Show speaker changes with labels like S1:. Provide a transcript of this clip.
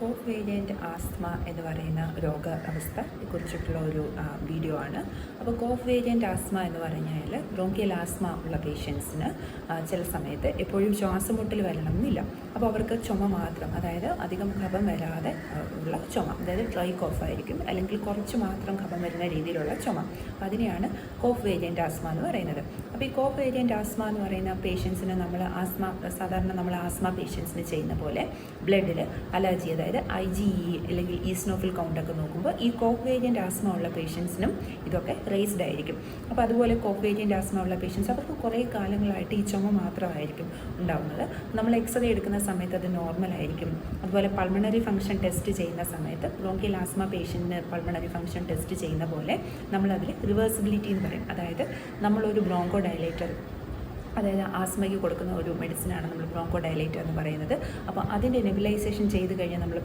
S1: കോഫ് variant asthma എന്ന് പറയുന്ന രോഗാവസ്ഥയെക്കുറിച്ചിട്ടുള്ള ഒരു വീഡിയോ ആണ്. അപ്പോൾ കോഫ് വേരിയൻ്റ് ആസ്മ എന്ന് പറഞ്ഞാൽ ബ്രോങ്കിയൽ ആസ്മ ഉള്ള പേഷ്യൻസിന് ചില സമയത്ത് എപ്പോഴും ശ്വാസം മുട്ടൽ വരണം എന്നില്ല. അപ്പോൾ അവർക്ക് ചുമ മാത്രം, അതായത് അധികം കഫം വരാതെ ഉള്ള ചുമ, അതായത് ഡ്രൈ കോഫ് ആയിരിക്കും, അല്ലെങ്കിൽ കുറച്ച് മാത്രം കഫം വരുന്ന രീതിയിലുള്ള ചുമ. അതിനെയാണ് കോഫ് വേരിയൻ്റ് ആസ്മ എന്ന് പറയുന്നത്. അപ്പോൾ ഈ കോഫ് വേരിയൻ്റ് ആസ്മ എന്ന് പറയുന്ന പേഷ്യൻസിന് സാധാരണ നമ്മൾ ആസ്മ പേഷ്യൻസിന് ചെയ്യുന്ന പോലെ ബ്ലഡിൽ അലർജി, അതായത് IgE അല്ലെങ്കിൽ ഈസ്നോഫിൽ കൗണ്ടൊക്കെ നോക്കുമ്പോൾ ഈ കോഫ് വേരിയൻ്റ് ആസ്മ ഉള്ള പേഷ്യൻസിനും ഇതൊക്കെ റേസ്ഡ് ആയിരിക്കും. അപ്പോൾ അതുപോലെ കോഫ് വേരിയൻ്റ് ആസ്മ ഉള്ള പേഷ്യൻസ് അവർക്ക് കുറേ കാലങ്ങളായിട്ട് ഈ ചുമ മാത്രമായിരിക്കും ഉണ്ടാകുന്നത്. നമ്മൾ എക്സ്റേ എടുക്കുന്ന സമയത്ത് അത് നോർമൽ ആയിരിക്കും. അതുപോലെ പൾമണറി ഫംഗ്ഷൻ ടെസ്റ്റ് ചെയ്യുന്ന സമയത്ത് ബ്രോങ്കിയൽ ആസ്മ പേഷ്യൻറ്റിന് പൾമണറി ഫംഗ്ഷൻ ടെസ്റ്റ് ചെയ്യുന്ന പോലെ നമ്മളതിൽ റിവേഴ്സിബിലിറ്റി എന്ന് പറയും. അതായത് നമ്മളൊരു ബ്രോങ്കോ ഡയലേറ്റർ, അതായത് ആസ്മയ്ക്ക് കൊടുക്കുന്ന ഒരു മെഡിസിനാണ് നമ്മൾ ബ്രോങ്കോ ഡയലേറ്റർ എന്ന് പറയുന്നത്. അപ്പോൾ അതിൻ്റെ നെബുലൈസേഷൻ ചെയ്ത് കഴിഞ്ഞാൽ നമ്മൾ